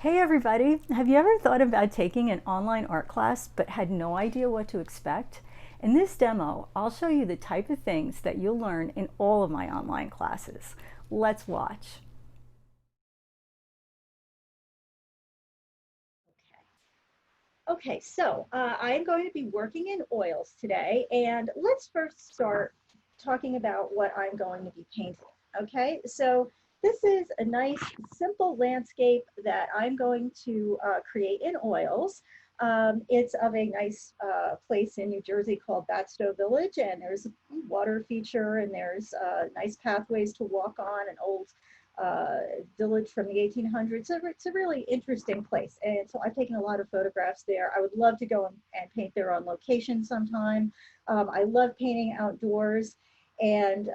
Hey everybody, have you ever thought about taking an online art class but had no idea what to expect? In this demo, I'll show you the type of things that you'll learn in all of my online classes. Let's watch. Okay, so I'm going to be working in oils today, and let's first start talking about what I'm going to be painting. Okay, so this is a nice, simple landscape that I'm going to create in oils. It's of a nice place in New Jersey called Batstow Village, and there's a water feature, and there's nice pathways to walk on, an old uh, village from the 1800s. So it's a really interesting place. And so I've taken a lot of photographs there. I would love to go and paint there on location sometime. I love painting outdoors. And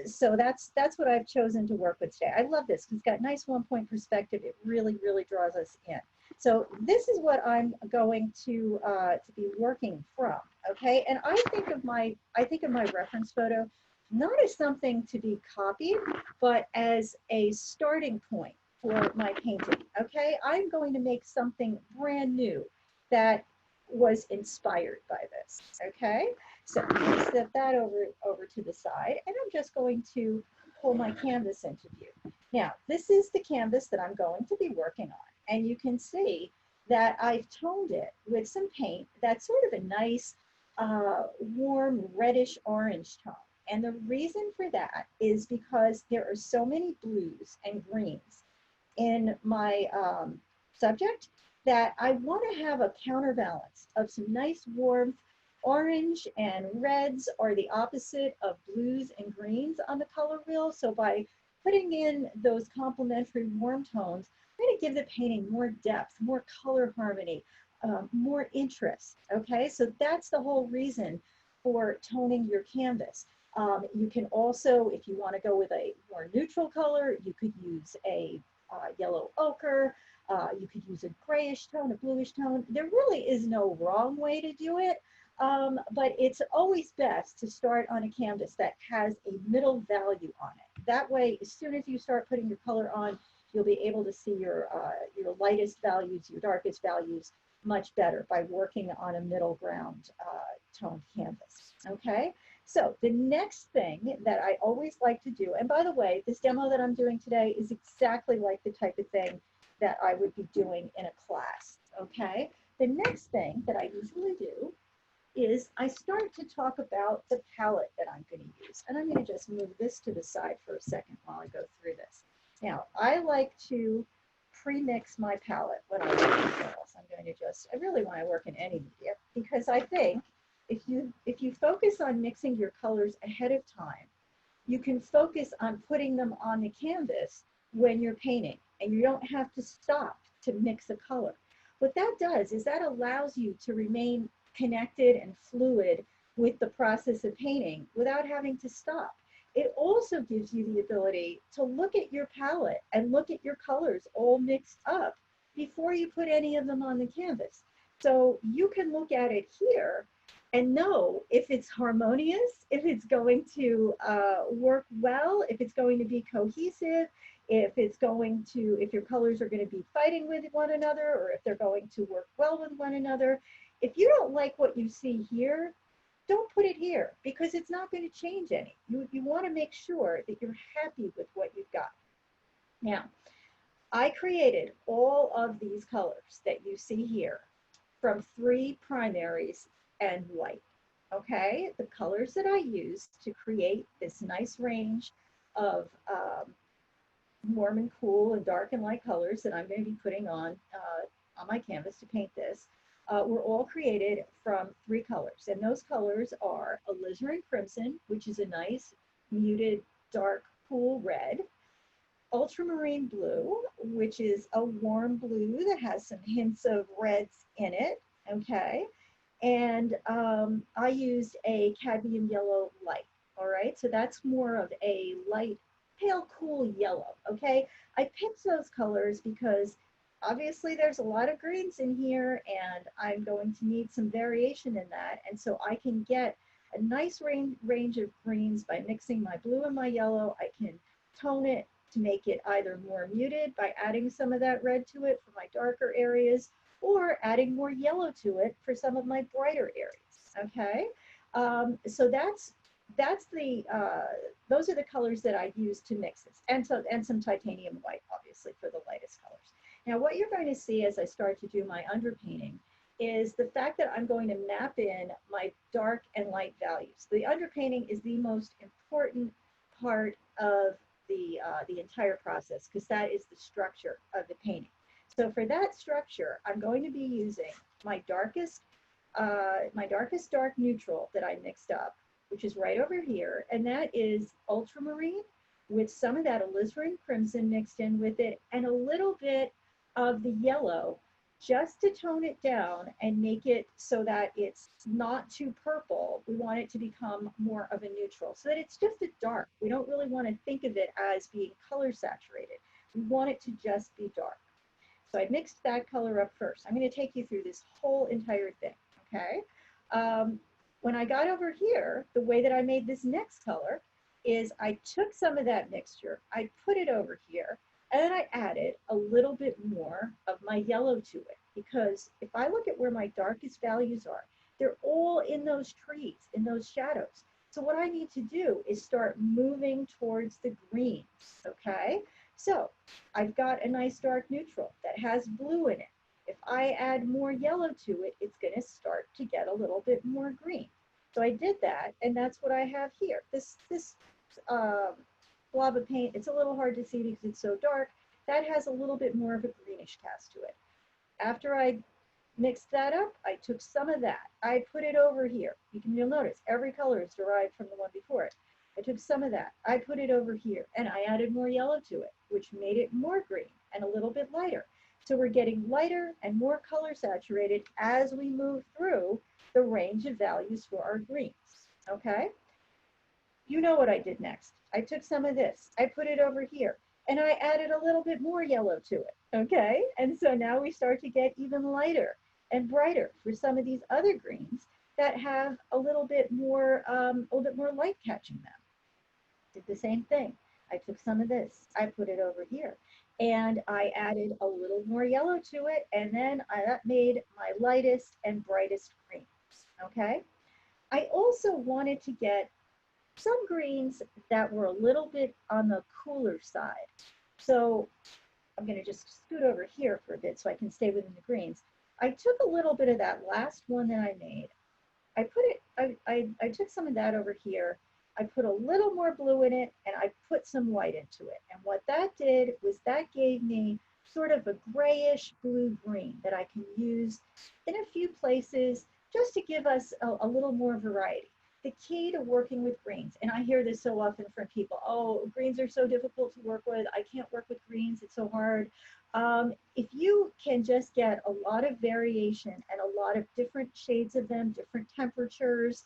so that's what I've chosen to work with today. I love this because it's got nice 1 point perspective. It really, really draws us in. So this is what I'm going to be working from. Okay, and I think of my reference photo not as something to be copied, but as a starting point for my painting. Okay, I'm going to make something brand new that was inspired by this. Okay, so I'm going to set that over to the side, and I'm just going to pull my canvas into view. Now, this is the canvas that I'm going to be working on, and you can see that I've toned it with some paint that's sort of a nice warm reddish orange tone. And the reason for that is because there are so many blues and greens in my subject that I want to have a counterbalance of some nice warmth. Orange and reds are the opposite of blues and greens on the color wheel. So by putting in those complementary warm tones, I'm going to give the painting more depth, more color harmony, more interest. Okay, so that's the whole reason for toning your canvas. You can also, if you want to go with a more neutral color, you could use a yellow ochre. You could use a grayish tone, a bluish tone. There really is no wrong way to do it, but it's always best to start on a canvas that has a middle value on it. That way, as soon as you start putting your color on, you'll be able to see your lightest values, your darkest values much better by working on a middle ground toned canvas. Okay, so the next thing that I always like to do, and by the way, this demo that I'm doing today is exactly like the type of thing that I would be doing in a class. Okay, the next thing that I usually do is I start to talk about the palette that I'm going to use. And I'm going to just move this to the side for a second while I go through this. Now, I like to pre-mix my palette when I work in oils. I'm going to just, I really want to work in any media because I think if you focus on mixing your colors ahead of time, you can focus on putting them on the canvas when you're painting, and you don't have to stop to mix a color. What that does is that allows you to remain connected and fluid with the process of painting without having to stop. It also gives you the ability to look at your palette and look at your colors all mixed up before you put any of them on the canvas. So you can look at it here and know if it's harmonious, if it's going to work well, if it's going to be cohesive, if your colors are going to be fighting with one another, or if they're going to work well with one another. If you don't like what you see here, don't put it here because it's not going to change any. You want to make sure that you're happy with what you've got. Now, I created all of these colors that you see here from 3 primaries and white. Okay, the colors that I used to create this nice range of warm and cool and dark and light colors that I'm going to be putting on my canvas to paint this were all created from 3 colors. And those colors are alizarin crimson, which is a nice muted dark cool red, ultramarine blue, which is a warm blue that has some hints of reds in it. Okay, and I used a cadmium yellow light. All right, so that's more of a light, pale, cool yellow. Okay, I picked those colors because obviously there's a lot of greens in here, and I'm going to need some variation in that. And so I can get a nice range of greens by mixing my blue and my yellow. I can tone it to make it either more muted by adding some of that red to it for my darker areas, or adding more yellow to it for some of my brighter areas. Okay, so that's the those are the colors that I use to mix this, and so and some titanium white, obviously, for the lightest colors. Now, what you're going to see as I start to do my underpainting is the fact that I'm going to map in my dark and light values. The underpainting is the most important part of the entire process because that is the structure of the painting. So for that structure, I'm going to be using my darkest dark neutral that I mixed up, which is right over here, and that is ultramarine with some of that alizarin crimson mixed in with it and a little bit of the yellow just to tone it down and make it so that it's not too purple. We want it to become more of a neutral so that it's just a dark. We don't really want to think of it as being color saturated. We want it to just be dark. So I mixed that color up first. I'm going to take you through this whole entire thing, okay? Um, when I got over here, the way that I made this next color is I took some of that mixture, I put it over here, and then I added a little bit more of my yellow to it, because if I look at where my darkest values are, they're all in those trees, in those shadows. So what I need to do is start moving towards the greens, okay? So I've got a nice dark neutral that has blue in it. If I add more yellow to it, it's going to start to get a little bit more green. So I did that, and that's what I have here. This lava paint, it's a little hard to see because it's so dark. That has a little bit more of a greenish cast to it. After I mixed that up, I took some of that. I put it over here. You'll notice every color is derived from the one before it. I took some of that. I put it over here, and I added more yellow to it, which made it more green and a little bit lighter. So we're getting lighter and more color saturated as we move through the range of values for our greens, okay? You know what I did next. I took some of this, I put it over here, and I added a little bit more yellow to it, okay? And so now we start to get even lighter and brighter for some of these other greens that have a little bit more light catching them. Did the same thing. I took some of this, I put it over here, and I added a little more yellow to it, and then that made my lightest and brightest greens, okay? I also wanted to get some greens that were a little bit on the cooler side. So I'm going to just scoot over here for a bit so I can stay within the greens. I took a little bit of that last one that I made. I took some of that over here. I put a little more blue in it, and I put some white into it. And what that did was that gave me sort of a grayish blue-green that I can use in a few places just to give us a little more variety. The key to working with greens, and I hear this so often from people, oh, greens are so difficult to work with. I can't work with greens. It's so hard. If you can just get a lot of variation and a lot of different shades of them, different temperatures,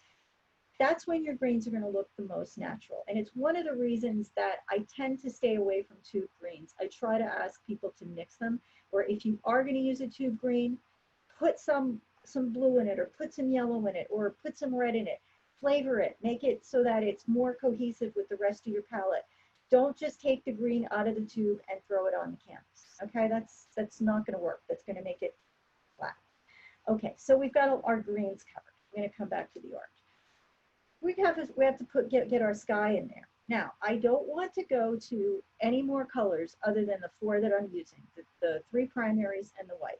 that's when your greens are going to look the most natural. And it's one of the reasons that I tend to stay away from tube greens. I try to ask people to mix them, or if you are going to use a tube green, put some blue in it, or put some yellow in it, or put some red in it. Flavor it, make it so that it's more cohesive with the rest of your palette. Don't just take the green out of the tube and throw it on the canvas. Okay, that's not going to work. That's going to make it flat. Okay, so we've got our greens covered. I'm going to come back to the orange. We have to get our sky in there. Now, I don't want to go to any more colors other than the four that I'm using, the three primaries and the white.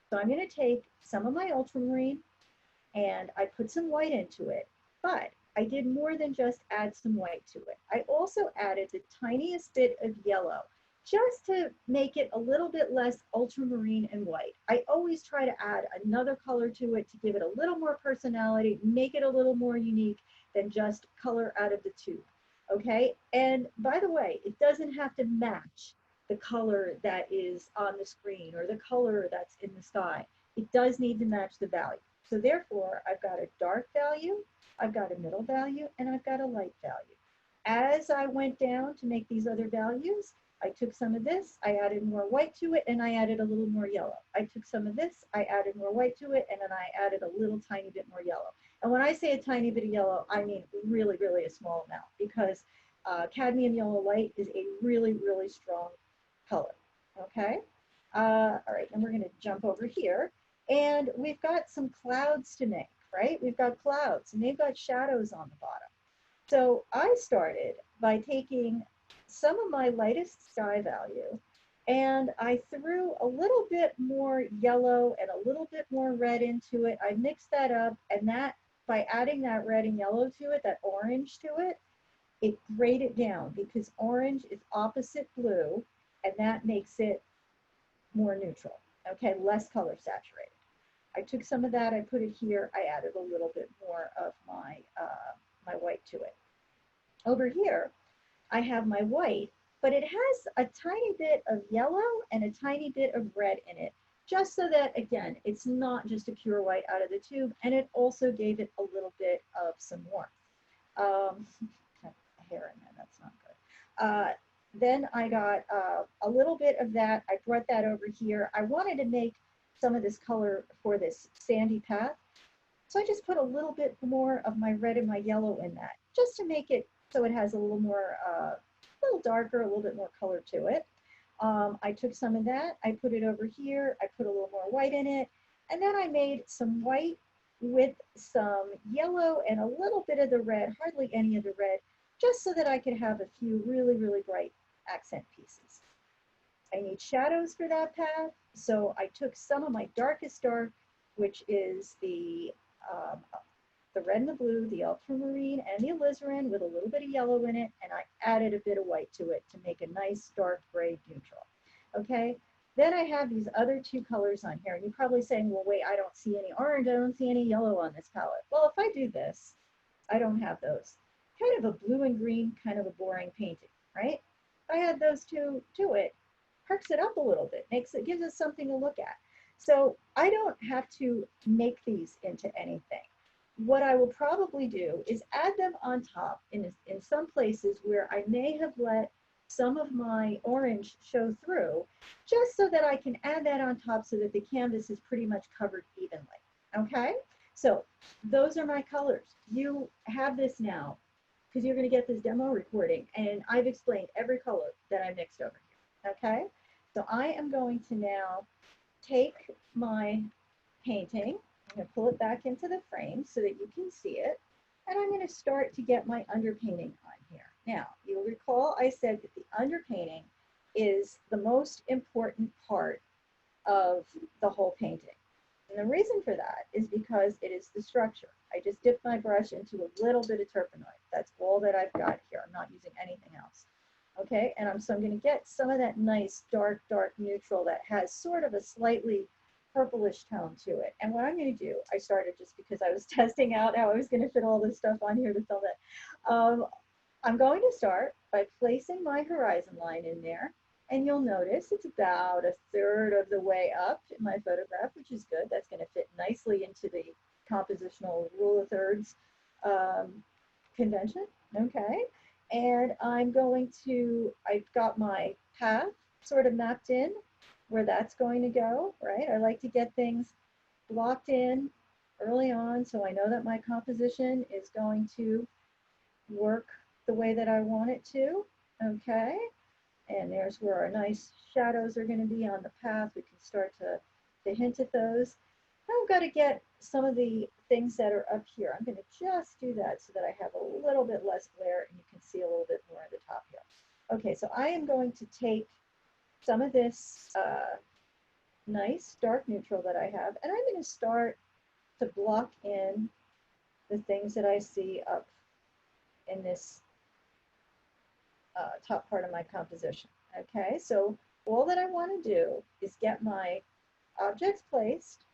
So I'm going to take some of my ultramarine and I put some white into it, but I did more than just add some white to it. I also added the tiniest bit of yellow just to make it a little bit less ultramarine and white. I always try to add another color to it to give it a little more personality, make it a little more unique than just color out of the tube, okay? And by the way, it doesn't have to match the color that is on the screen or the color that's in the sky. It does need to match the value. So therefore, I've got a dark value, I've got a middle value, and I've got a light value. As I went down to make these other values, I took some of this, I added more white to it, and I added a little more yellow. I took some of this, I added more white to it, and then I added a little tiny bit more yellow. And when I say a tiny bit of yellow, I mean really, really a small amount, because Cadmium yellow light is a really, really strong color. Okay. All right, and we're going to jump over here. And we've got some clouds to make, right? We've got clouds and they've got shadows on the bottom. So I started by taking some of my lightest sky value and I threw a little bit more yellow and a little bit more red into it. I mixed that up, and that by adding that red and yellow to it, that orange to it, it grayed it down because orange is opposite blue and that makes it more neutral, okay, less color saturated. I took some of that, I put it here, I added a little bit more of my white to it. Over here, I have my white, but it has a tiny bit of yellow and a tiny bit of red in it, just so that, again, it's not just a pure white out of the tube, and it also gave it a little bit of some warmth. Have hair in there, that's not good. Then I got a little bit of that. I brought that over here. I wanted to make some of this color for this sandy path. So I just put a little bit more of my red and my yellow in that, just to make it so it has a little more, a little darker, a little bit more color to it. I took some of that, I put it over here, I put a little more white in it, and then I made some white with some yellow and a little bit of the red, hardly any of the red, just so that I could have a few really, really bright accent pieces. I need shadows for that path, so I took some of my darkest dark, which is the red and the blue, the ultramarine and the alizarin with a little bit of yellow in it, and I added a bit of white to it to make a nice dark gray neutral. Okay, then I have these other two colors on here, and you're probably saying, well, wait, I don't see any orange, I don't see any yellow on this palette. Well, if I do this, I don't have those. Kind of a blue and green, kind of a boring painting, right? If I add those two to it, perks it up a little bit, gives us something to look at. So I don't have to make these into anything. What I will probably do is add them on top in some places where I may have let some of my orange show through, just so that I can add that on top so that the canvas is pretty much covered evenly. Okay, so those are my colors. You have this now because you're going to get this demo recording, and I've explained every color that I mixed over here. Okay, so I am going to now take my painting. I'm going to pull it back into the frame so that you can see it. And I'm going to start to get my underpainting on here. Now, you'll recall I said that the underpainting is the most important part of the whole painting. And the reason for that is because it is the structure. I just dipped my brush into a little bit of turpenoid. That's all that I've got here. I'm not using anything else. Okay, and so I'm going to get some of that nice dark, dark neutral that has sort of a slightly purplish tone to it. And what I'm going to do, I started just because I was testing out how I was going to fit all this stuff on here to film it. I'm going to start by placing my horizon line in there. And you'll notice it's about a third of the way up in my photograph, which is good. That's going to fit nicely into the compositional rule of thirds convention. Okay. And I've got my path sort of mapped in where that's going to go, right? I like to get things blocked in early on so I know that my composition is going to work the way that I want it to, okay? And there's where our nice shadows are going to be on the path. We can start to hint at those. I've got to get some of the things that are up here. I'm going to just do that so that I have a little bit less glare and you can see a little bit more at the top here. Okay, so I am going to take some of this nice dark neutral that I have, and I'm going to start to block in the things that I see up in this top part of my composition. Okay, so all that I want to do is get my objects placed,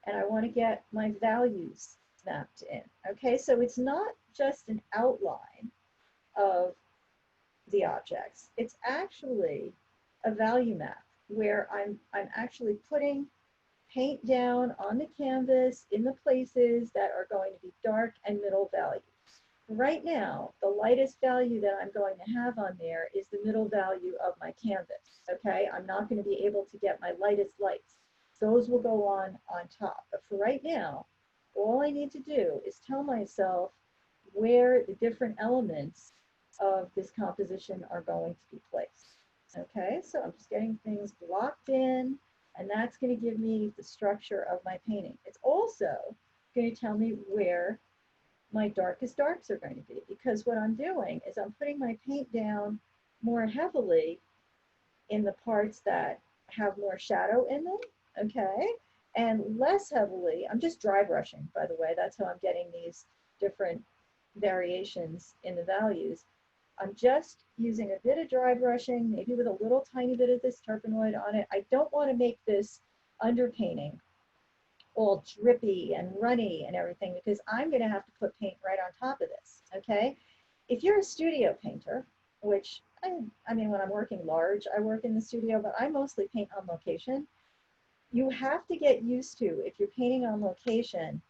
and I want to get my values mapped in. Okay, so it's not just an outline of the objects, it's actually a value map where I'm actually putting paint down on the canvas in the places that are going to be dark and middle values. Right now, the lightest value that I'm going to have on there is the middle value of my canvas, okay? I'm not going to be able to get my lightest lights. Those will go on top. But for right now, all I need to do is tell myself where the different elements of this composition are going to be placed. Okay, so I'm just getting things blocked in, and that's going to give me the structure of my painting. It's also going to tell me where my darkest darks are going to be, because what I'm doing is I'm putting my paint down more heavily in the parts that have more shadow in them, okay, and less heavily. I'm just dry brushing, by the way. That's how I'm getting these different variations in the values. I'm just using a bit of dry brushing, maybe with a little tiny bit of this terpenoid on it. I don't want to make this underpainting all drippy and runny and everything, because I'm going to have to put paint right on top of this, okay? If you're a studio painter, which I mean, when I'm working large, I work in the studio, but I mostly paint on location. You have to get used to, if you're painting on location,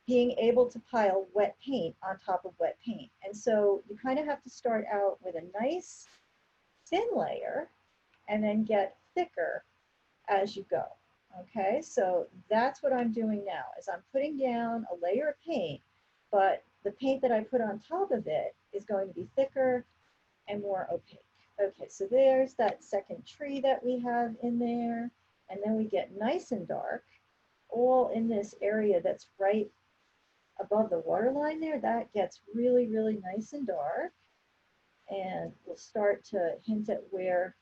being able to pile wet paint on top of wet paint. And so you kind of have to start out with a nice thin layer and then get thicker as you go. Okay, so that's what I'm doing now, is I'm putting down a layer of paint, but the paint that I put on top of it is going to be thicker and more opaque. Okay, so there's that second tree that we have in there, and then we get nice and dark, all in this area that's right above the water line there. That gets really, really nice and dark, and we'll start to hint at where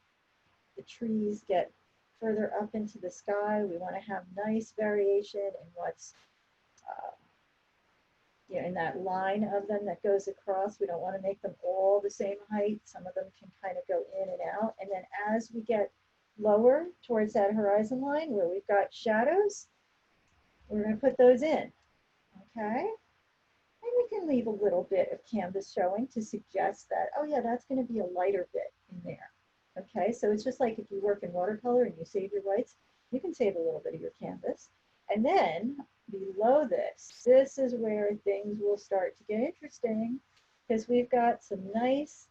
the trees get further up into the sky. We want to have nice variation in what's uh, in that line of them that goes across. We don't want to make them all the same height. Some of them can kind of go in and out. And then as we get lower towards that horizon line where we've got shadows, we're going to put those in. Okay? And we can leave a little bit of canvas showing to suggest that, oh yeah, that's going to be a lighter bit in there. Okay, so it's just like if you work in watercolor and you save your whites, you can save a little bit of your canvas. And then below this, this is where things will start to get interesting, because we've got some nice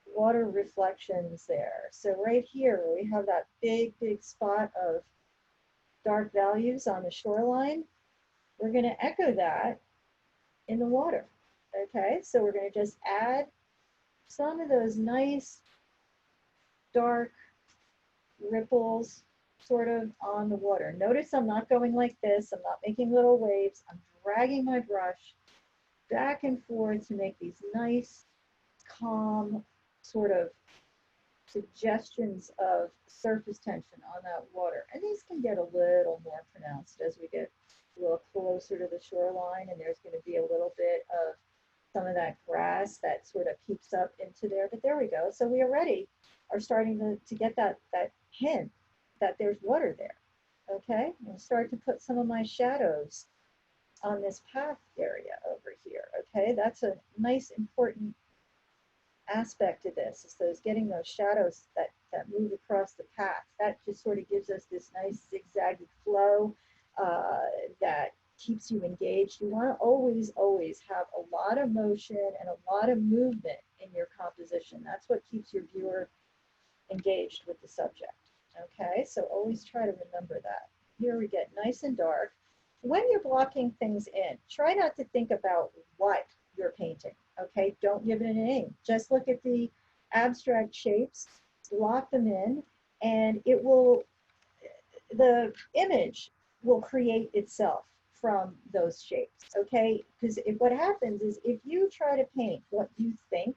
water reflections there. So right here, we have that big, big spot of dark values on the shoreline. We're going to echo that in the water. Okay, so we're going to just add some of those nice dark ripples sort of on the water. Notice I'm not going like this. I'm not making little waves. I'm dragging my brush back and forth to make these nice, calm sort of suggestions of surface tension on that water. And these can get a little more pronounced as we get a little closer to the shoreline, and there's going to be a little bit of some of that grass that sort of peeps up into there. But there we go. So we already are starting to get that hint that there's water there. Okay, I'm start to put some of my shadows on this path area over here. Okay, that's a nice important aspect to this, is those getting those shadows that move across the path. That just sort of gives us this nice zigzaggy flow that keeps you engaged. You want to always, always have a lot of motion and a lot of movement in your composition. That's what keeps your viewer engaged with the subject. Okay, so always try to remember that. Here we get nice and dark. When you're blocking things in, try not to think about what you're painting. Okay, don't give it a name. Just look at the abstract shapes, block them in, and it will, the image will create itself from those shapes. Okay, because what happens is if you try to paint what you think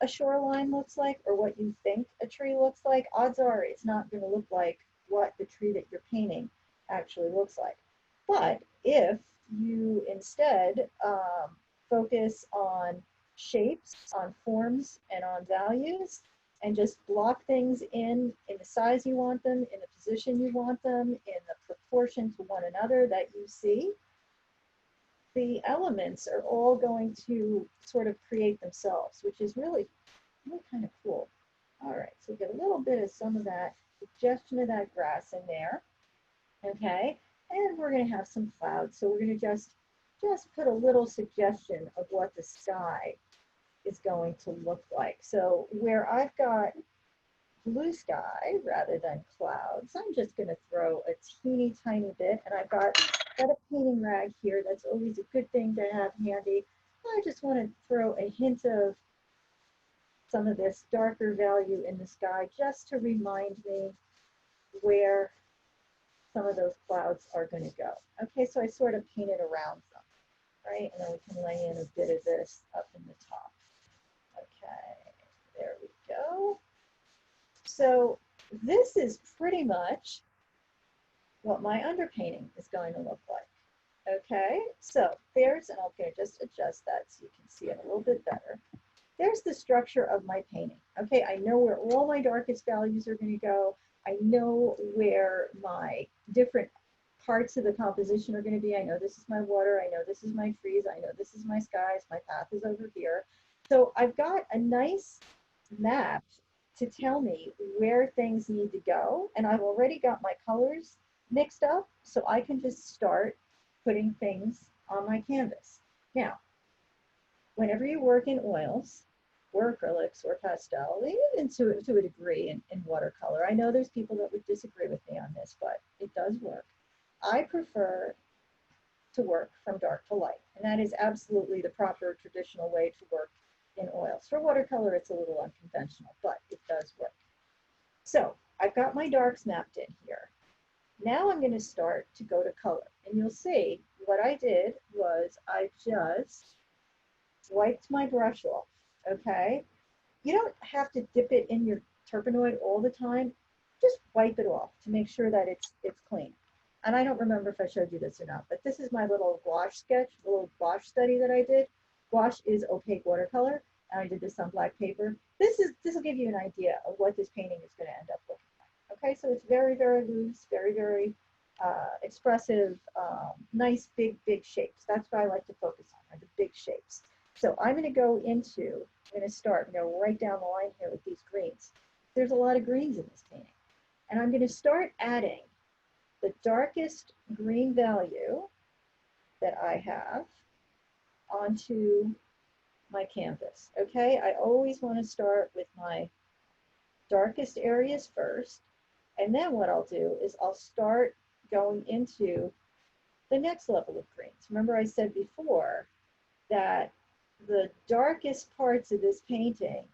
a shoreline looks like or what you think a tree looks like, odds are it's not going to look like what the tree that you're painting actually looks like. But if you instead focus on shapes, on forms, and on values, and just block things in the size you want them, in the position you want them, in the proportion to one another that you see, the elements are all going to sort of create themselves, which is really, really kind of cool. All right, so we get a little bit of some of that suggestion of that grass in there. Okay, and we're going to have some clouds. So we're going to just put a little suggestion of what the sky is going to look like. So where I've got blue sky rather than clouds, I'm just going to throw a teeny tiny bit, and I've got a painting rag here. That's always a good thing to have handy. I just want to throw a hint of some of this darker value in the sky just to remind me where some of those clouds are going to go. Okay, so I sort of painted around them, right? And then we can lay in a bit of this up in the top. Okay, there we go. So this is pretty much what my underpainting is going to look like. Okay, so there's, and I'm going to just adjust that so you can see it a little bit better. There's the structure of my painting. Okay, I know where all my darkest values are going to go. I know where my different parts of the composition are going to be. I know this is my water. I know this is my trees. I know this is my skies. My path is over here. So I've got a nice map to tell me where things need to go. And I've already got my colors mixed up, so I can just start putting things on my canvas. Now, whenever you work in oils, or acrylics, or pastel, even to a degree in watercolor, I know there's people that would disagree with me on this, but it does work. I prefer to work from dark to light, and that is absolutely the proper traditional way to work in oils. For watercolor, it's a little unconventional, but it does work. So I've got my darks mapped in here. Now I'm going to start to go to color, and you'll see what I did was I just wiped my brush off, okay? You don't have to dip it in your turpenoid all the time. Just wipe it off to make sure that it's clean. And I don't remember if I showed you this or not, but this is my little gouache sketch, a little gouache study that I did. Gouache is opaque watercolor, and I did this on black paper. This will give you an idea of what this painting is going to end up looking like. Okay, so it's very, very loose, very, very expressive, nice, big shapes. That's what I like to focus on, are the big shapes. So I'm going to go into, I'm going to start, go right down the line here with these greens. There's a lot of greens in this painting. And I'm going to start adding the darkest green value that I have onto my canvas. Okay, I always want to start with my darkest areas first. And then what I'll do is I'll start going into the next level of greens. Remember I said before that the darkest parts of this painting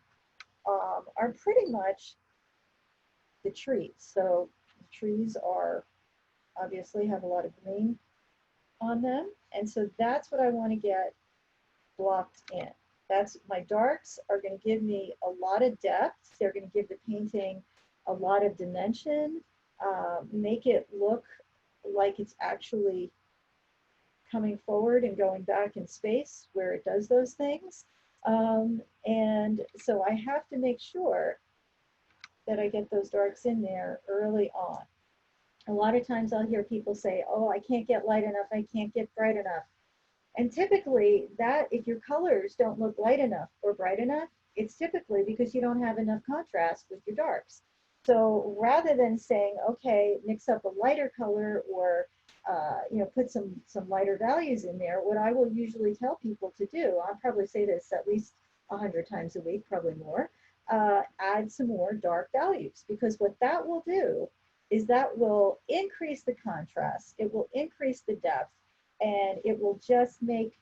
are pretty much the trees. So the trees are obviously have a lot of green on them. And so that's what I want to get blocked in. That's my darks are going to give me a lot of depth. They're going to give the painting a lot of dimension, make it look like it's actually coming forward and going back in space where it does those things. And so I have to make sure that I get those darks in there early on. A lot of times I'll hear people say, oh, I can't get light enough, I can't get bright enough. And typically that, if your colors don't look light enough or bright enough, it's typically because you don't have enough contrast with your darks. So rather than saying, okay, mix up a lighter color or put some lighter values in there, what I will usually tell people to do, I'll probably say this at least 100 times a week, probably more, add some more dark values, because what that will do is that will increase the contrast, it will increase the depth, and it will just make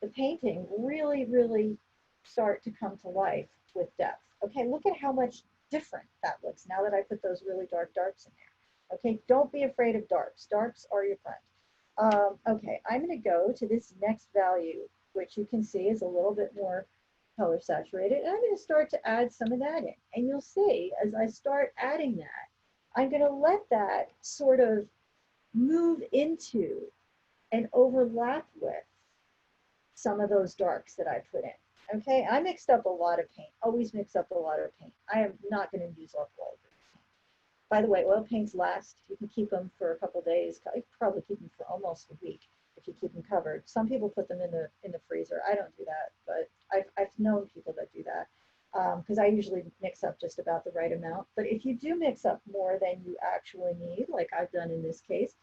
the painting really, really start to come to life with depth. Okay, look at how much different that looks now that I put those really dark darks in there. Okay, don't be afraid of darks. Darks are your friend. Okay, I'm going to go to this next value, which you can see is a little bit more color saturated, and I'm going to start to add some of that in. And you'll see as I start adding that, I'm going to let that sort of move into and overlap with some of those darks that I put in. Okay, I mixed up a lot of paint. Always mix up a lot of paint. I am not going to use up all of it. By the way, oil paints last. You can keep them for a couple days. You can probably keep them for almost a week if you keep them covered. Some people put them in the freezer. I don't do that, but I've known people that do that because I usually mix up just about the right amount. But if you do mix up more than you actually need, like I've done in this case,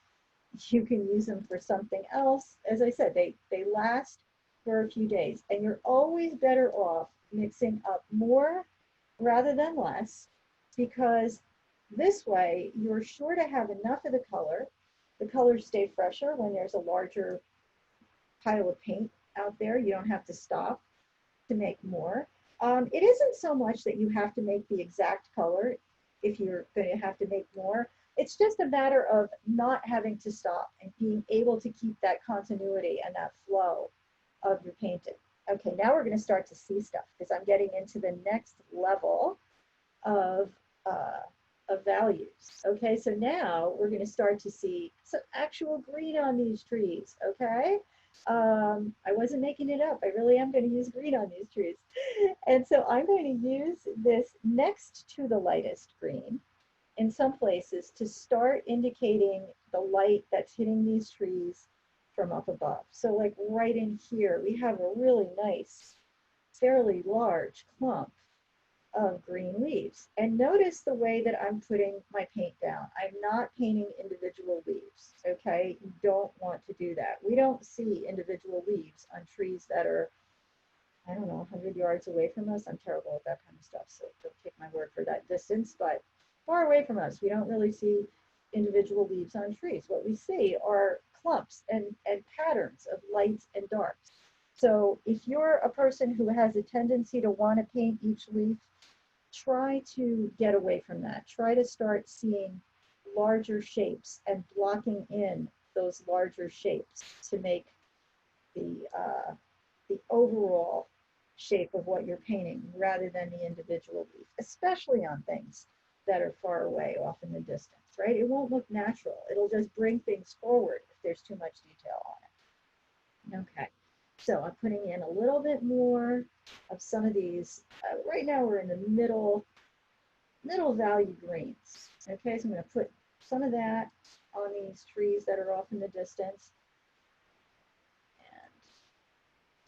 you can use them for something else. As I said, they last for a few days, and you're always better off mixing up more rather than less, because this way you're sure to have enough of the color. The colors stay fresher when there's a larger pile of paint out there. You don't have to stop to make more. It isn't so much that you have to make the exact color if you're going to have to make more. It's just a matter of not having to stop and being able to keep that continuity and that flow of your painting. Okay, now we're going to start to see stuff because I'm getting into the next level of, uh, of values. Okay, so now we're going to start to see some actual green on these trees. Okay, I wasn't making it up. I really am going to use green on these trees. And so I'm going to use this next to the lightest green in some places to start indicating the light that's hitting these trees from up above. So like right in here, we have a really nice, fairly large clump of green leaves. And notice the way that I'm putting my paint down. I'm not painting individual leaves, okay? You don't want to do that. We don't see individual leaves on trees that are, I don't know, 100 yards away from us. I'm terrible at that kind of stuff, so don't take my word for that distance, but far away from us, we don't really see individual leaves on trees. What we see are clumps and patterns of lights and darks. So if you're a person who has a tendency to want to paint each leaf, try to get away from that. Try to start seeing larger shapes and blocking in those larger shapes to make the overall shape of what you're painting rather than the individual leaf, especially on things that are far away off in the distance, right? It won't look natural. It'll just bring things forward if there's too much detail on it. Okay, so I'm putting in a little bit more of some of these. Right now we're in the middle value greens. Okay, so I'm going to put some of that on these trees that are off in the distance.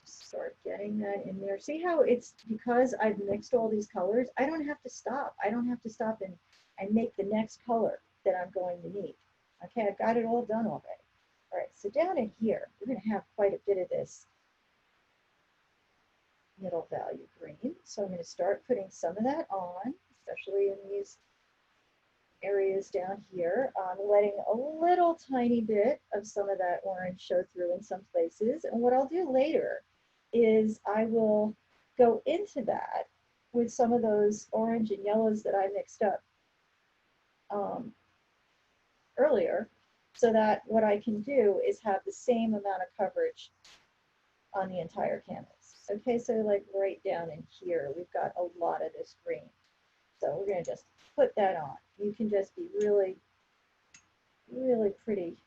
Start getting that in there. See how it's because I've mixed all these colors, I don't have to stop. I don't have to stop and make the next color that I'm going to need. Okay, I've got it all done already. All right, so down in here, we're going to have quite a bit of this middle value green. So I'm going to start putting some of that on, especially in these areas down here, letting a little tiny bit of some of that orange show through in some places. And what I'll do later is I will go into that with some of those orange and yellows that I mixed up earlier, so that what I can do is have the same amount of coverage on the entire canvas. Okay, so like right down in here, we've got a lot of this green. So we're going to just put that on. You can just be really, really pretty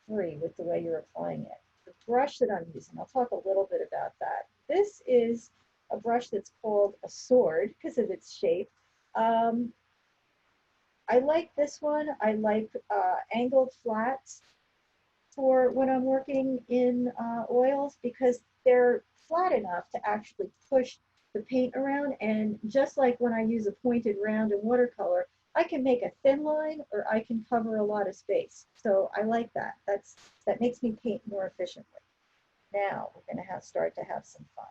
free with the way you're applying it. The brush that I'm using, I'll talk a little bit about that. This is a brush that's called a sword because of its shape. I like this one. I like angled flats for when I'm working in oils because they're flat enough to actually push the paint around. And just like when I use a pointed round in watercolor, I can make a thin line or I can cover a lot of space. So I like that. That makes me paint more efficiently. Now we're going to start to have some fun.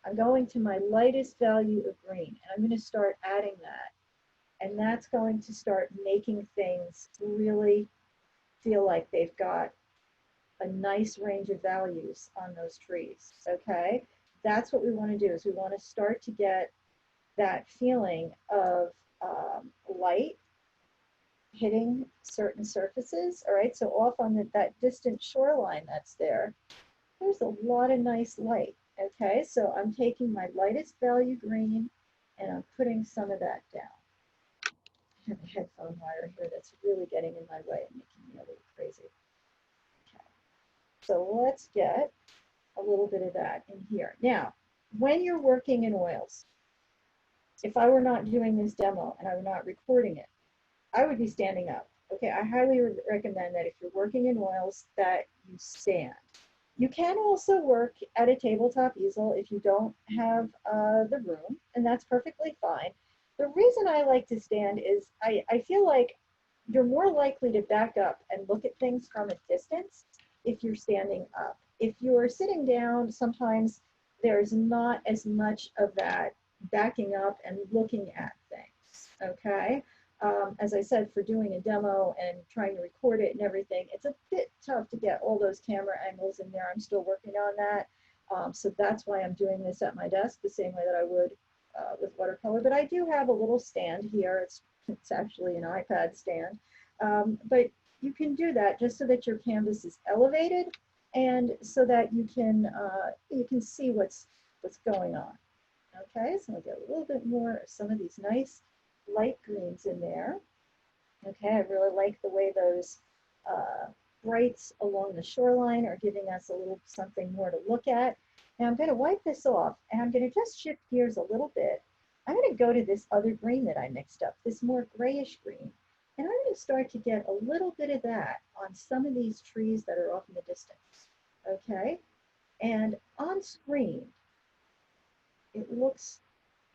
I'm going to my lightest value of green and I'm going to start adding that. And that's going to start making things really feel like they've got a nice range of values on those trees, okay? That's what we want to do is we want to start to get that feeling of light hitting certain surfaces, all right? So off on that distant shoreline that's there, there's a lot of nice light, okay? So I'm taking my lightest value green and I'm putting some of that down. I have a headphone wire here that's really getting in my way and making me a little crazy. Okay. So let's get a little bit of that in here. Now, when you're working in oils, if I were not doing this demo and I were not recording it, I would be standing up. Okay, I highly recommend that if you're working in oils that you stand. You can also work at a tabletop easel if you don't have the room, and that's perfectly fine. The reason I like to stand is I feel like you're more likely to back up and look at things from a distance if you're standing up. If you're sitting down, sometimes there's not as much of that backing up and looking at things, okay? As I said, for doing a demo and trying to record it and everything, it's a bit tough to get all those camera angles in there. I'm still working on that. So that's why I'm doing this at my desk the same way that I would with watercolor. But I do have a little stand here. It's actually an iPad stand. But you can do that just so that your canvas is elevated and so that you can see what's going on. Okay, so I'll get a little bit more of some of these nice light greens in there. Okay, I really like the way those uh, brights along the shoreline are giving us a little something more to look at. Now I'm going to wipe this off and I'm going to just shift gears a little bit. I'm going to go to this other green that I mixed up, this more grayish green. And I'm going to start to get a little bit of that on some of these trees that are off in the distance. Okay, and on screen, it looks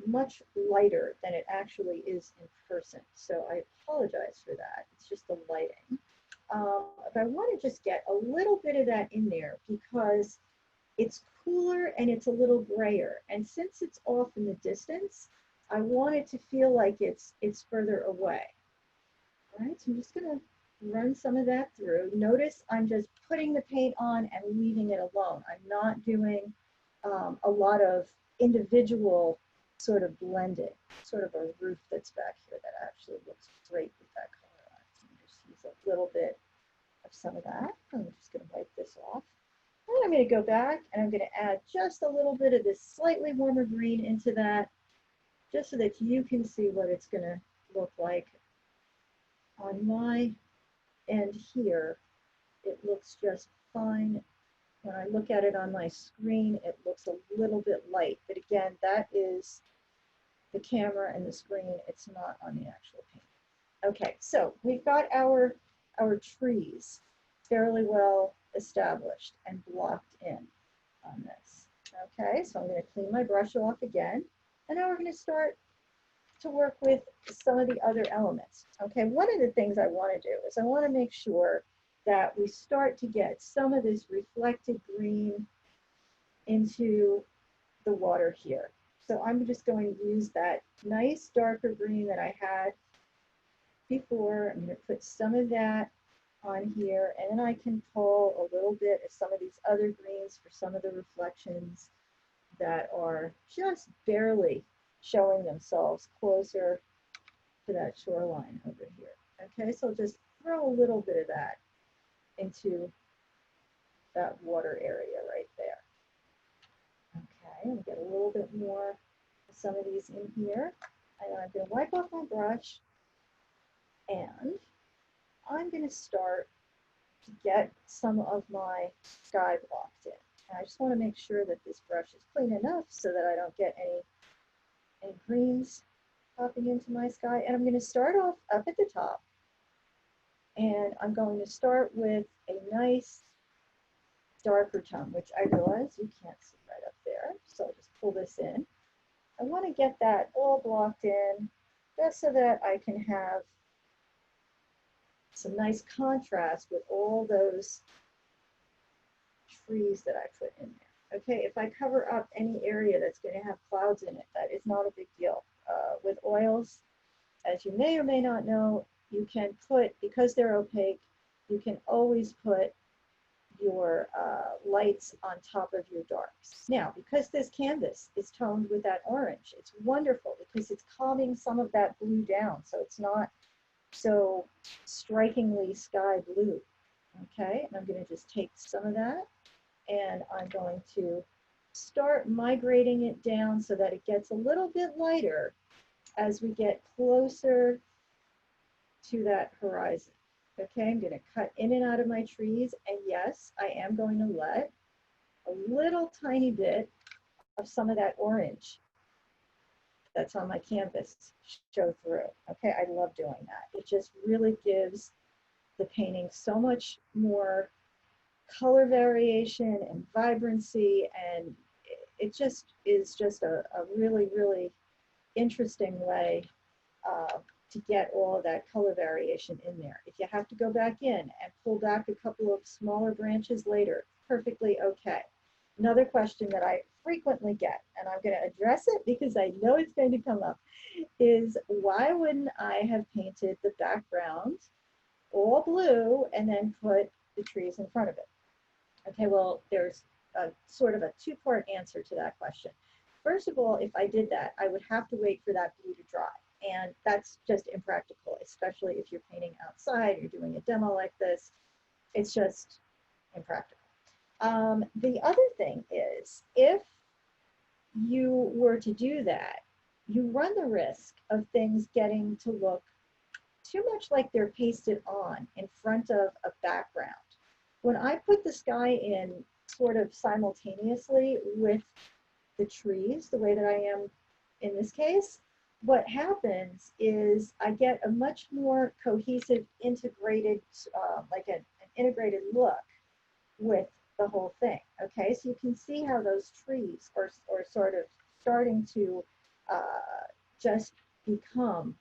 much lighter than it actually is in person. So I apologize for that. It's just the lighting. But I want to just get a little bit of that in there because it's cooler and it's a little grayer. And since it's off in the distance, I want it to feel like it's further away. All right, so I'm just going to run some of that through. Notice I'm just putting the paint on and leaving it alone. I'm not doing a lot of individual sort of blending, sort of a roof that's back here that actually looks great with that color on it. So I'm just use a little bit of some of that. I'm just going to wipe this off. And I'm going to go back and I'm going to add just a little bit of this slightly warmer green into that, just so that you can see what it's going to look like on my end here. It looks just fine. When I look at it on my screen, it looks a little bit light, but again, that is the camera and the screen. It's not on the actual paint. Okay, so we've got our trees fairly well established and blocked in on this. Okay, so I'm going to clean my brush off again, and now we're going to start to work with some of the other elements. Okay, one of the things I want to do is I want to make sure that we start to get some of this reflected green into the water here. So I'm just going to use that nice darker green that I had before. I'm going to put some of that on here, and then I can pull a little bit of some of these other greens for some of the reflections that are just barely showing themselves closer to that shoreline over here. Okay, so just throw a little bit of that into that water area right there. Okay, and get a little bit more of some of these in here. And I'm going to wipe off my brush, and I'm going to start to get some of my sky blocked in. And I just want to make sure that this brush is clean enough so that I don't get any greens popping into my sky. And I'm going to start off up at the top, and I'm going to start with a nice darker tone, which I realize you can't see right up there. So I'll just pull this in. I want to get that all blocked in just so that I can have some nice contrast with all those trees that I put in there. Okay, if I cover up any area that's going to have clouds in it, that is not a big deal. With oils, as you may or may not know, you can put, because they're opaque, you can always put your lights on top of your darks. Now, because this canvas is toned with that orange, it's wonderful because it's calming some of that blue down, so it's not so strikingly sky blue. Okay, and I'm going to just take some of that, and I'm going to start migrating it down so that it gets a little bit lighter as we get closer to that horizon. Okay, I'm going to cut in and out of my trees, and yes, I am going to let a little tiny bit of some of that orange that's on my canvas show through. Okay, I love doing that. It just really gives the painting so much more color variation and vibrancy, and it just is just a really, really interesting way to get all of that color variation in there. If you have to go back in and pull back a couple of smaller branches later, perfectly okay. Another question that I frequently get, and I'm going to address it because I know it's going to come up, is why wouldn't I have painted the background all blue and then put the trees in front of it? Okay, well, there's sort of a two-part answer to that question. First of all, if I did that, I would have to wait for that blue to dry. And that's just impractical, especially if you're painting outside, you're doing a demo like this. It's just impractical. The other thing is, if you were to do that, you run the risk of things getting to look too much like they're pasted on in front of a background. When I put the sky in sort of simultaneously with the trees, the way that I am in this case, what happens is I get a much more cohesive, integrated, an integrated look with the whole thing. Okay, so you can see how those trees are sort of starting to just become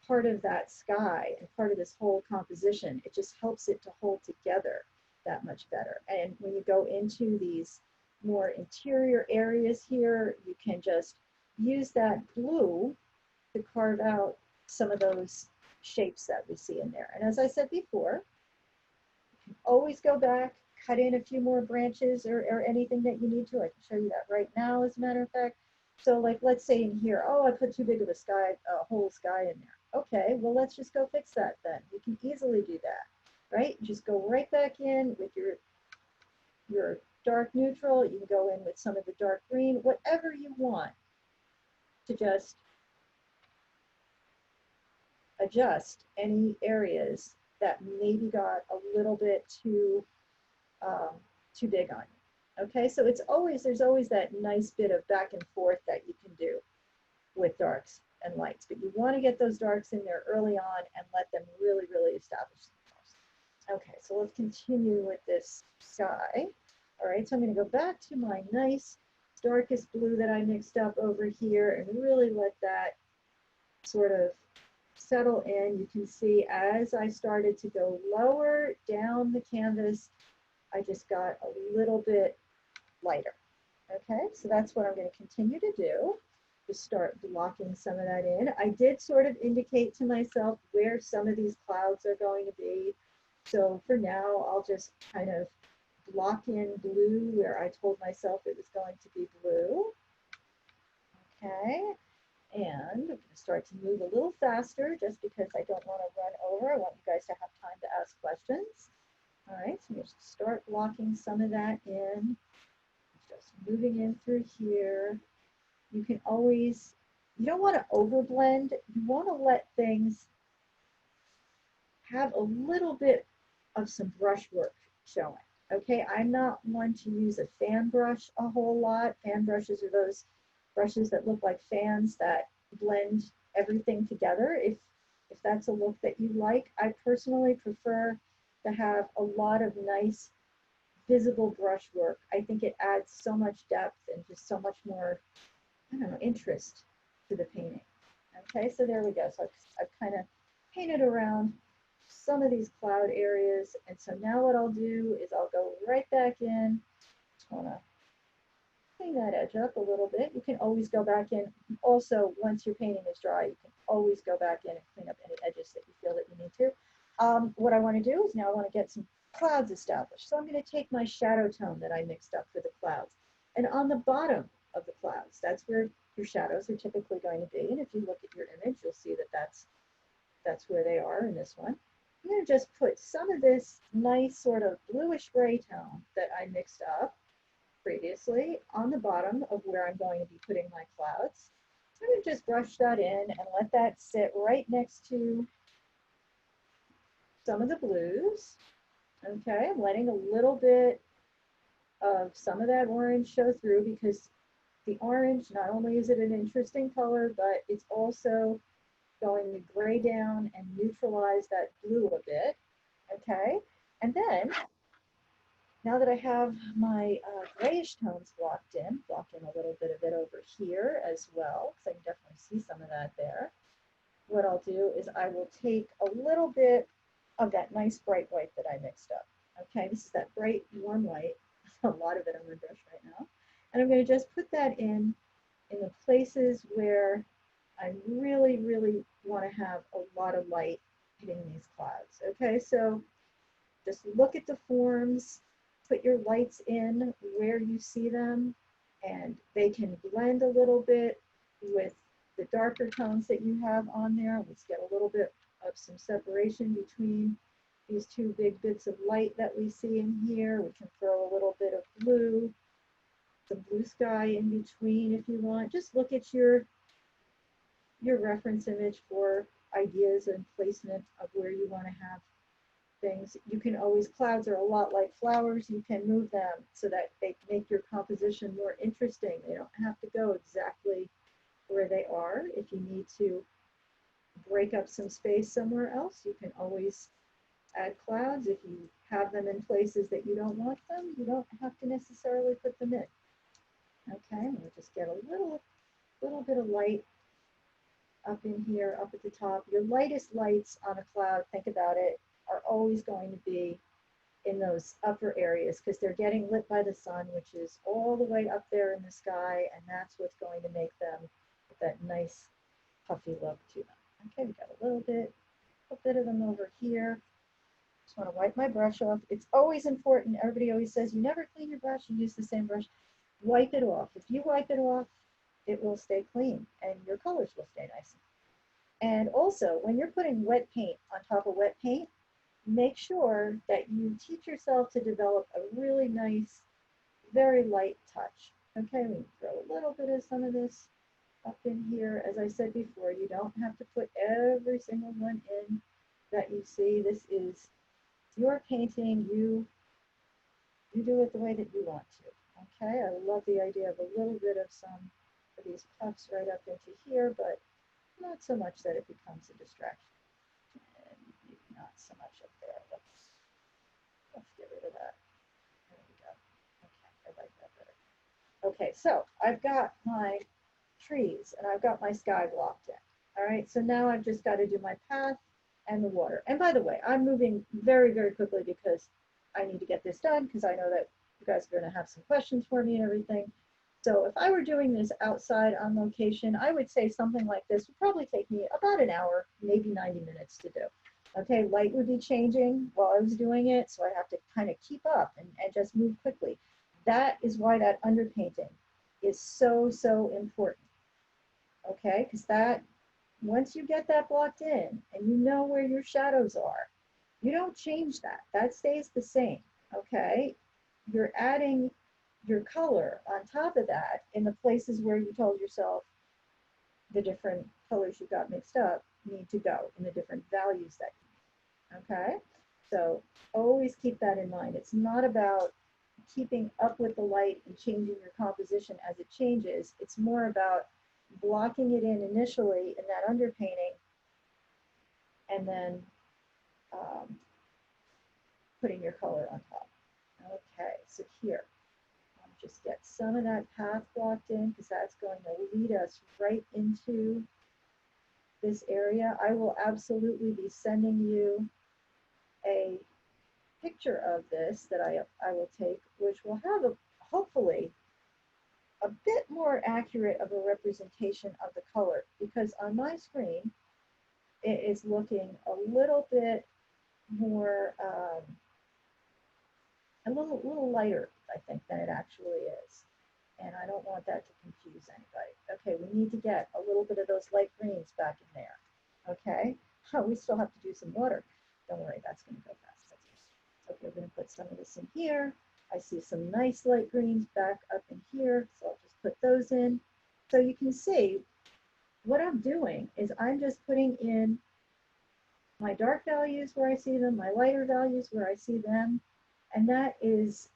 part of that sky and part of this whole composition. It just helps it to hold together that much better. And when you go into these more interior areas here, you can just use that blue to carve out some of those shapes that we see in there. And as I said before, always go back, cut in a few more branches or anything that you need to. I can show you that right now, as a matter of fact. So like, let's say in here, oh, I put too big of a whole sky in there. Okay, well, let's just go fix that then. You can easily do that, right? Just go right back in with your dark neutral. You can go in with some of the dark green, whatever you want to just adjust any areas that maybe got a little bit um, too big on you. Okay, so there's always that nice bit of back and forth that you can do with darks and lights, but you want to get those darks in there early on and let them really, really establish themselves. Okay, so let's continue with this sky. All right, so I'm going to go back to my nice darkest blue that I mixed up over here and really let that sort of settle in. You can see as I started to go lower down the canvas, I just got a little bit lighter. Okay, so that's what I'm going to continue to do. Just start blocking some of that in. I did sort of indicate to myself where some of these clouds are going to be. So for now, I'll just kind of block in blue where I told myself it was going to be blue. Okay, and I'm going to start to move a little faster just because I don't want to run over. I want you guys to have time to ask questions. All right, so I'm just start blocking some of that in. Just moving in through here. You can always, you don't want to overblend. You want to let things have a little bit of some brush work showing. Okay, I'm not one to use a fan brush a whole lot. Fan brushes are those brushes that look like fans that blend everything together. If that's a look that you like, I personally prefer to have a lot of nice visible brush work. I think it adds so much depth and just so much more, I don't know, interest to the painting. Okay, so there we go. So I've kind of painted around some of these cloud areas. And so now what I'll do is I'll go right back in. Just want to clean that edge up a little bit. You can always go back in. Also, once your painting is dry, you can always go back in and clean up any edges that you feel that you need to. What I want to do is now I want to get some clouds established. So I'm going to take my shadow tone that I mixed up for the clouds. And on the bottom of the clouds, that's where your shadows are typically going to be. And if you look at your image, you'll see that that's where they are in this one. I'm going to just put some of this nice sort of bluish gray tone that I mixed up previously on the bottom of where I'm going to be putting my clouds. I'm going to just brush that in and let that sit right next to some of the blues. Okay, I'm letting a little bit of some of that orange show through because the orange, not only is it an interesting color, but it's also going to gray down and neutralize that blue a bit. Okay, and then now that I have my grayish tones blocked in, block in a little bit of it over here as well, because I can definitely see some of that there. What I'll do is I will take a little bit of that nice bright white that I mixed up. Okay, this is that bright warm white. A lot of it on my brush right now. And I'm going to just put that in the places where I really, really want to have a lot of light hitting these clouds. Okay, so just look at the forms put your lights in where you see them, and they can blend a little bit with the darker tones that you have on there. Let's get a little bit of some separation between these two big bits of light that we see in here. We can throw a little bit of blue, some blue sky in between if you want. Just look at your reference image for ideas and placement of where you want to have things. You can always, clouds are a lot like flowers. You can move them so that they make your composition more interesting. They don't have to go exactly where they are. If you need to break up some space somewhere else, you can always add clouds. If you have them in places that you don't want them, you don't have to necessarily put them in. Okay, we'll just get a little bit of light up in here, up at the top. Your lightest lights on a cloud, think about it, are always going to be in those upper areas because they're getting lit by the sun, which is all the way up there in the sky, and that's what's going to make them that nice puffy look to them. Okay, we got a little bit of them over here. Just want to wipe my brush off. It's always important. Everybody always says you never clean your brush, you use the same brush. Wipe it off. If you wipe it off, it will stay clean and your colors will stay nice. And also, when you're putting wet paint on top of wet paint, make sure that you teach yourself to develop a really nice, very light touch. Okay, we throw a little bit of some of this up in here. As I said before, you don't have to put every single one in that you see. This is your painting. You do it the way that you want to. Okay, I love the idea of a little bit of some of these puffs right up into here, but not so much that it becomes a distraction. And not so much up there. Let's get rid of that. There we go. Okay, I like that better. Okay, so I've got my trees and I've got my sky blocked in. All right, so now I've just got to do my path and the water. And by the way, I'm moving very, very quickly because I need to get this done because I know that you guys are going to have some questions for me and everything. So if I were doing this outside on location, I would say something like this would probably take me about an hour, maybe 90 minutes to do. Okay, light would be changing while I was doing it, so I have to kind of keep up and just move quickly. That is why that underpainting is so, so important. Okay, because that, once you get that blocked in and you know where your shadows are, you don't change that. That stays the same. Okay, you're adding your color on top of that in the places where you told yourself the different colors you got mixed up need to go in the different values that you need. Okay, so always keep that in mind. It's not about keeping up with the light and changing your composition as it changes. It's more about blocking it in initially in that underpainting and then putting your color on top. Okay, so here, just get some of that path blocked in because that's going to lead us right into this area. I will absolutely be sending you a picture of this that I will take, which will have hopefully a bit more accurate of a representation of the color because on my screen it is looking a little bit more a little lighter, I think, than it actually is. And I don't want that to confuse anybody. Okay, we need to get a little bit of those light greens back in there. Okay, we still have to do some water. Don't worry, that's going to go fast. Okay, we're going to put some of this in here. I see some nice light greens back up in here, so I'll just put those in. So you can see what I'm doing is I'm just putting in my dark values where I see them, my lighter values where I see them, and that is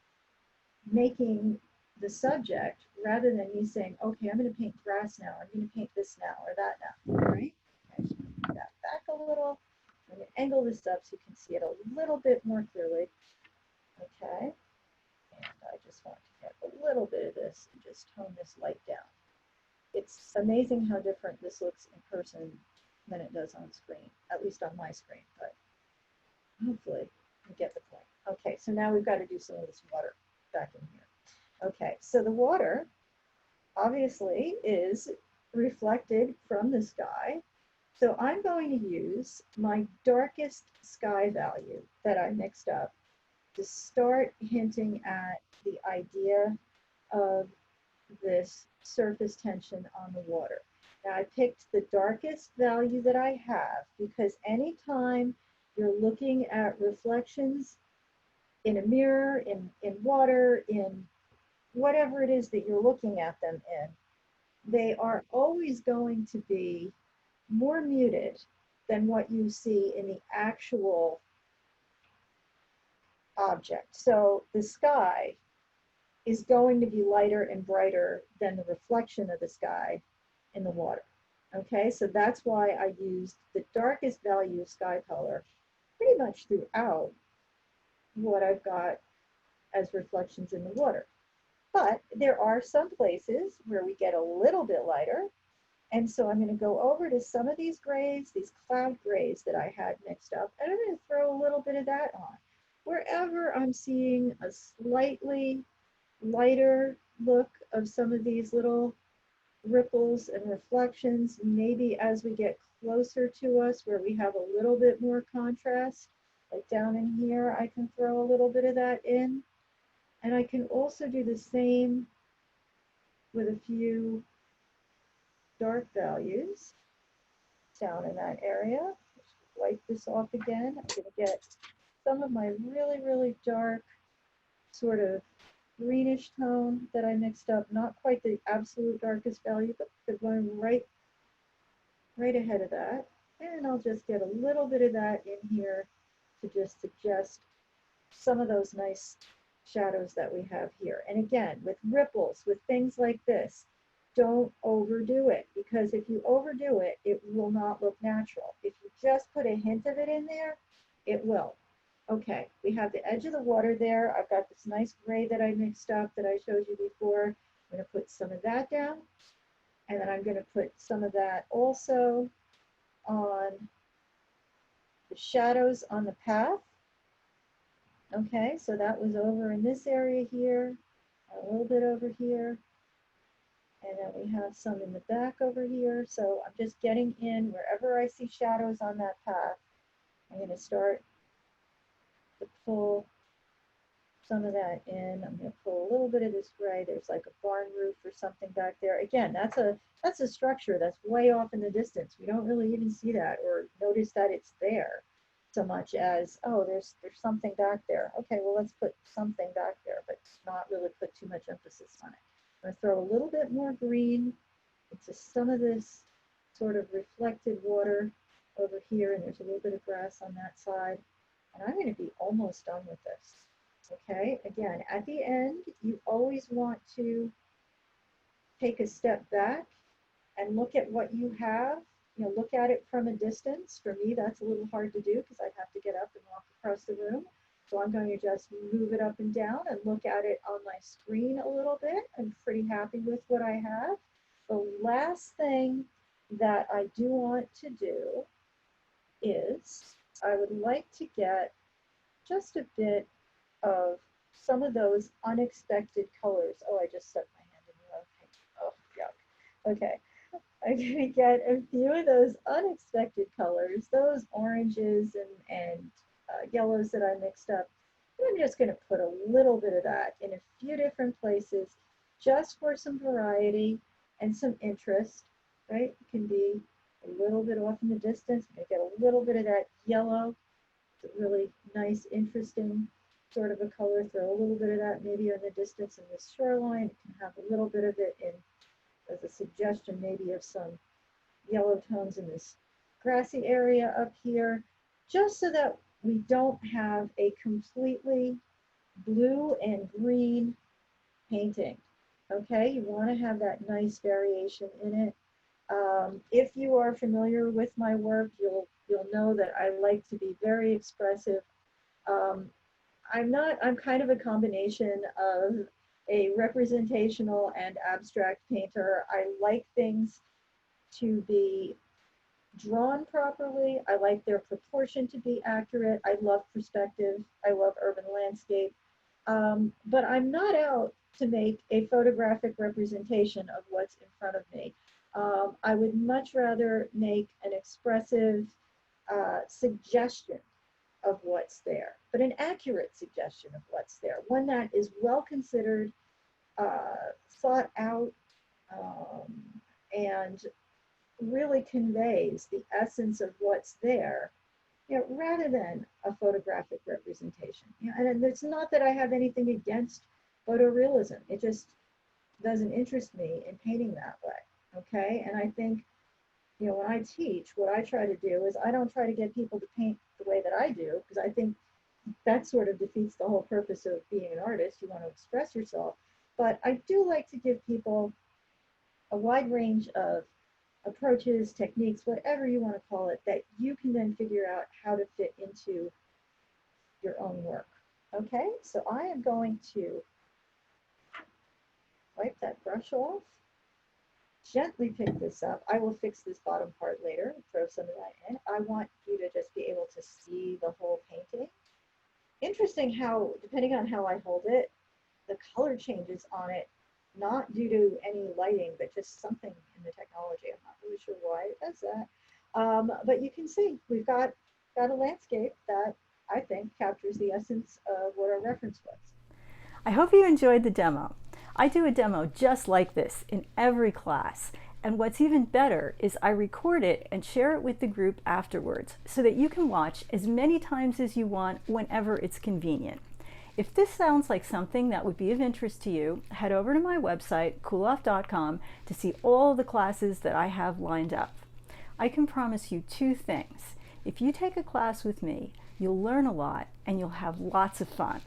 making the subject, rather than me saying, okay, I'm going to paint grass now, I'm going to paint this now, or that now, all right? Okay, so move that back a little. I'm going to angle this up so you can see it a little bit more clearly. Okay, and I just want to get a little bit of this and just tone this light down. It's amazing how different this looks in person than it does on screen, at least on my screen, but hopefully you get the point. Okay, so now we've got to do some of this water back in here. Okay, so the water obviously is reflected from the sky. So I'm going to use my darkest sky value that I mixed up to start hinting at the idea of this surface tension on the water. Now I picked the darkest value that I have because anytime you're looking at reflections in a mirror, in water, in whatever it is that you're looking at them in, they are always going to be more muted than what you see in the actual object. So the sky is going to be lighter and brighter than the reflection of the sky in the water. Okay, so that's why I used the darkest value of sky color pretty much throughout what I've got as reflections in the water. But there are some places where we get a little bit lighter. And so I'm going to go over to some of these grays, these cloud grays that I had mixed up, and I'm going to throw a little bit of that on. Wherever I'm seeing a slightly lighter look of some of these little ripples and reflections, maybe as we get closer to us where we have a little bit more contrast, like down in here, I can throw a little bit of that in. And I can also do the same with a few dark values down in that area. Wipe this off again. I'm going to get some of my really, really dark sort of greenish tone that I mixed up, not quite the absolute darkest value, but the one right ahead of that. And I'll just get a little bit of that in here to just suggest some of those nice shadows that we have here. And again, with ripples, with things like this, don't overdo it, because if you overdo it, it will not look natural. If you just put a hint of it in there, it will. Okay, we have the edge of the water there. I've got this nice gray that I mixed up that I showed you before. I'm going to put some of that down, and then I'm going to put some of that also on the shadows on the path. Okay, so that was over in this area here, a little bit over here, and then we have some in the back over here. So I'm just getting in wherever I see shadows on that path. I'm going to start to pull some of that in. I'm going to pull a little bit of this gray. There's like a barn roof or something back there. Again, that's a structure that's way off in the distance. We don't really even see that or notice that it's there so much as, oh, there's something back there. Okay, well, let's put something back there, but not really put too much emphasis on it. I'm going to throw a little bit more green into some of this sort of reflected water over here, and there's a little bit of grass on that side. And I'm going to be almost done with this. Okay, again, at the end, you always want to take a step back and look at what you have. You know, look at it from a distance. For me, that's a little hard to do because I'd have to get up and walk across the room. So I'm going to just move it up and down and look at it on my screen a little bit. I'm pretty happy with what I have. The last thing that I do want to do is I would like to get just a bit of some of those unexpected colors. Oh, I just stuck my hand in the wrong thing. Oh, yuck. Okay. I'm going to get a few of those unexpected colors, those oranges and yellows that I mixed up. And I'm just going to put a little bit of that in a few different places just for some variety and some interest, right? It can be a little bit off in the distance. I'm going to get a little bit of that yellow. It's a really nice, interesting sort of a color. Throw a little bit of that maybe on the distance in this shoreline. It can have a little bit of it in as a suggestion maybe of some yellow tones in this grassy area up here, just so that we don't have a completely blue and green painting. Okay, you want to have that nice variation in it. If you are familiar with my work, you'll know that I like to be very expressive. I'm kind of a combination of a representational and abstract painter. I like things to be drawn properly. I like their proportion to be accurate. I love perspective. I love urban landscape. But I'm not out to make a photographic representation of what's in front of me. I would much rather make an expressive suggestion of what's there, but an accurate suggestion of what's there, one that is well considered, thought out, um, and really conveys the essence of what's there, rather than a photographic representation. And it's not that I have anything against photorealism. It just doesn't interest me in painting that way. Okay. And I think, when I teach, what I try to do is I don't try to get people to paint the way that I do, because I think that sort of defeats the whole purpose of being an artist. You want to express yourself. But I do like to give people a wide range of approaches, techniques, whatever you want to call it, that you can then figure out how to fit into your own work. Okay, so I am going to wipe that brush off, gently pick this up. I will fix this bottom part later, throw some of that in. I want you to just be able to see the whole painting. Interesting how, depending on how I hold it, the color changes on it, not due to any lighting, but just something in the technology. I'm not really sure why it does that. But you can see we've got a landscape that I think captures the essence of what our reference was. I hope you enjoyed the demo. I do a demo just like this in every class. And what's even better is I record it and share it with the group afterwards so that you can watch as many times as you want whenever it's convenient. If this sounds like something that would be of interest to you, head over to my website, cooloff.com, to see all the classes that I have lined up. I can promise you two things. If you take a class with me, you'll learn a lot and you'll have lots of fun.